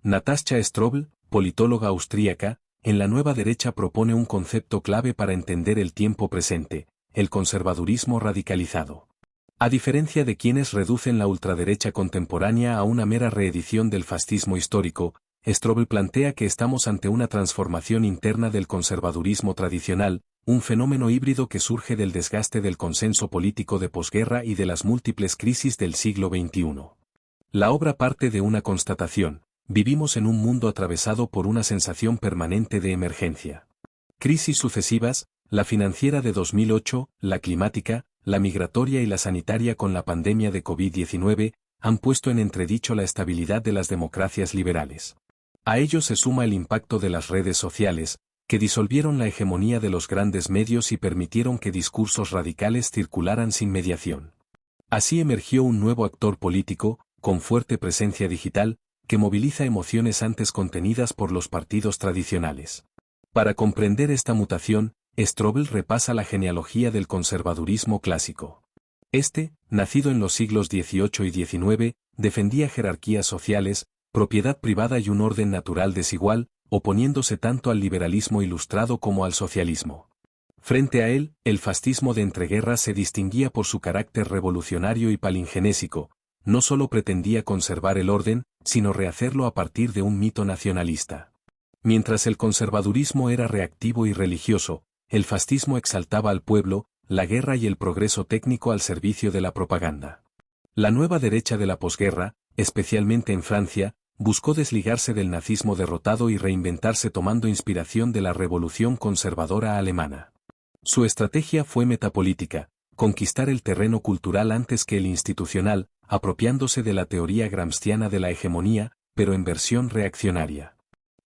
Natascha Strobl, politóloga austríaca, en la nueva derecha propone un concepto clave para entender el tiempo presente, el conservadurismo radicalizado. A diferencia de quienes reducen la ultraderecha contemporánea a una mera reedición del fascismo histórico, Strobl plantea que estamos ante una transformación interna del conservadurismo tradicional, un fenómeno híbrido que surge del desgaste del consenso político de posguerra y de las múltiples crisis del siglo XXI. La obra parte de una constatación: vivimos en un mundo atravesado por una sensación permanente de emergencia. Crisis sucesivas, la financiera de 2008, la climática, la migratoria y la sanitaria con la pandemia de COVID-19, han puesto en entredicho la estabilidad de las democracias liberales. A ello se suma el impacto de las redes sociales, que disolvieron la hegemonía de los grandes medios y permitieron que discursos radicales circularan sin mediación. Así emergió un nuevo actor político, con fuerte presencia digital, que moviliza emociones antes contenidas por los partidos tradicionales. Para comprender esta mutación, Strobl repasa la genealogía del conservadurismo clásico. Este, nacido en los siglos XVIII y XIX, defendía jerarquías sociales, propiedad privada y un orden natural desigual, oponiéndose tanto al liberalismo ilustrado como al socialismo. Frente a él, el fascismo de entreguerras se distinguía por su carácter revolucionario y palingenésico. No solo pretendía conservar el orden, sino rehacerlo a partir de un mito nacionalista. Mientras el conservadurismo era reactivo y religioso, el fascismo exaltaba al pueblo, la guerra y el progreso técnico al servicio de la propaganda. La nueva derecha de la posguerra, especialmente en Francia, buscó desligarse del nazismo derrotado y reinventarse tomando inspiración de la revolución conservadora alemana. Su estrategia fue metapolítica: conquistar el terreno cultural antes que el institucional, apropiándose de la teoría gramsciana de la hegemonía, pero en versión reaccionaria.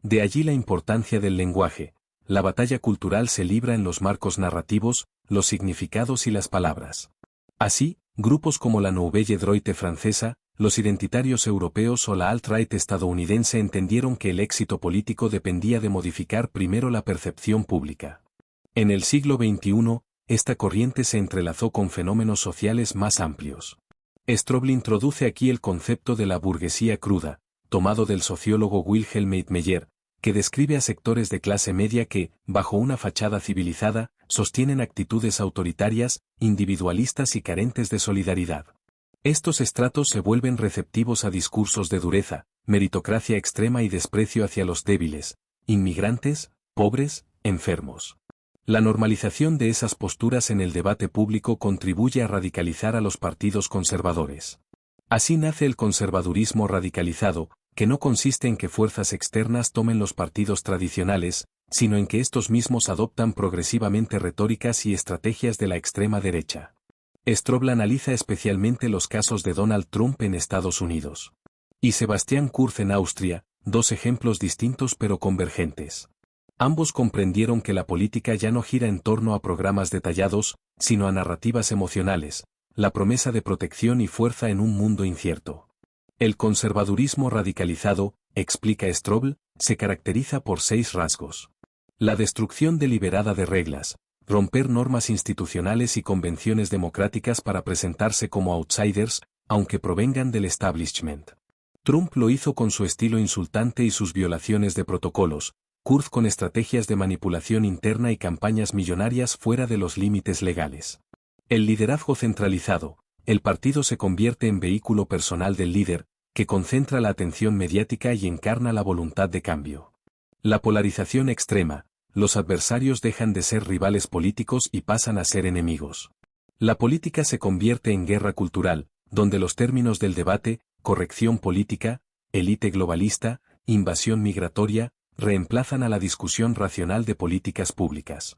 De allí la importancia del lenguaje. La batalla cultural se libra en los marcos narrativos, los significados y las palabras. Así, grupos como la Nouvelle Droite francesa, los identitarios europeos o la alt-right estadounidense entendieron que el éxito político dependía de modificar primero la percepción pública. En el siglo XXI, esta corriente se entrelazó con fenómenos sociales más amplios. Strobl introduce aquí el concepto de la burguesía cruda, tomado del sociólogo Wilhelm Meyer, que describe a sectores de clase media que, bajo una fachada civilizada, sostienen actitudes autoritarias, individualistas y carentes de solidaridad. Estos estratos se vuelven receptivos a discursos de dureza, meritocracia extrema y desprecio hacia los débiles, inmigrantes, pobres, enfermos. La normalización de esas posturas en el debate público contribuye a radicalizar a los partidos conservadores. Así nace el conservadurismo radicalizado, que no consiste en que fuerzas externas tomen los partidos tradicionales, sino en que estos mismos adoptan progresivamente retóricas y estrategias de la extrema derecha. Strobl analiza especialmente los casos de Donald Trump en Estados Unidos y Sebastian Kurz en Austria, dos ejemplos distintos pero convergentes. Ambos comprendieron que la política ya no gira en torno a programas detallados, sino a narrativas emocionales, la promesa de protección y fuerza en un mundo incierto. El conservadurismo radicalizado, explica Strobl, se caracteriza por 6 rasgos. La destrucción deliberada de reglas, romper normas institucionales y convenciones democráticas para presentarse como outsiders, aunque provengan del establishment. Trump lo hizo con su estilo insultante y sus violaciones de protocolos, Kurz con estrategias de manipulación interna y campañas millonarias fuera de los límites legales. El liderazgo centralizado, el partido se convierte en vehículo personal del líder, que concentra la atención mediática y encarna la voluntad de cambio. La polarización extrema, los adversarios dejan de ser rivales políticos y pasan a ser enemigos. La política se convierte en guerra cultural, donde los términos del debate, corrección política, élite globalista, invasión migratoria, reemplazan a la discusión racional de políticas públicas.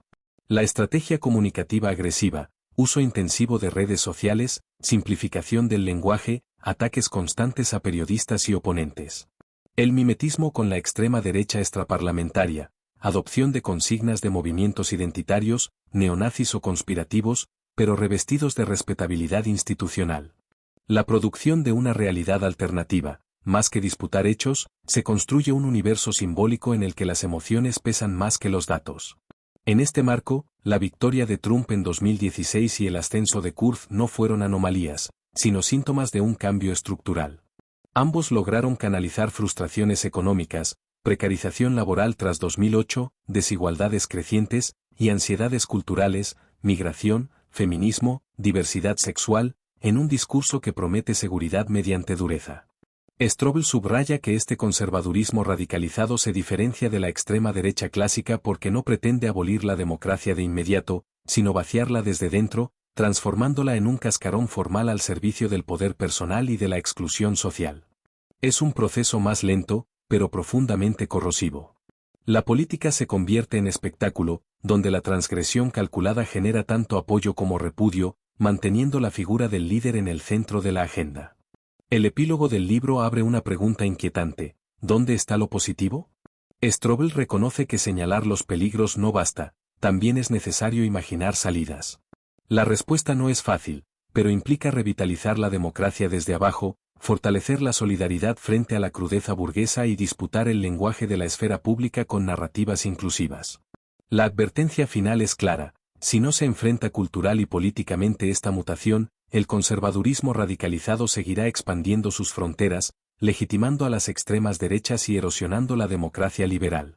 La estrategia comunicativa agresiva, uso intensivo de redes sociales, simplificación del lenguaje, ataques constantes a periodistas y oponentes. El mimetismo con la extrema derecha extraparlamentaria, adopción de consignas de movimientos identitarios, neonazis o conspirativos, pero revestidos de respetabilidad institucional. La producción de una realidad alternativa. Más que disputar hechos, se construye un universo simbólico en el que las emociones pesan más que los datos. En este marco, la victoria de Trump en 2016 y el ascenso de Kurz no fueron anomalías, sino síntomas de un cambio estructural. Ambos lograron canalizar frustraciones económicas, precarización laboral tras 2008, desigualdades crecientes, y ansiedades culturales, migración, feminismo, diversidad sexual, en un discurso que promete seguridad mediante dureza. Strobel subraya que este conservadurismo radicalizado se diferencia de la extrema derecha clásica porque no pretende abolir la democracia de inmediato, sino vaciarla desde dentro, transformándola en un cascarón formal al servicio del poder personal y de la exclusión social. Es un proceso más lento, pero profundamente corrosivo. La política se convierte en espectáculo, donde la transgresión calculada genera tanto apoyo como repudio, manteniendo la figura del líder en el centro de la agenda. El epílogo del libro abre una pregunta inquietante: ¿dónde está lo positivo? Strobel reconoce que señalar los peligros no basta, también es necesario imaginar salidas. La respuesta no es fácil, pero implica revitalizar la democracia desde abajo, fortalecer la solidaridad frente a la crudeza burguesa y disputar el lenguaje de la esfera pública con narrativas inclusivas. La advertencia final es clara: si no se enfrenta cultural y políticamente esta mutación, el conservadurismo radicalizado seguirá expandiendo sus fronteras, legitimando a las extremas derechas y erosionando la democracia liberal.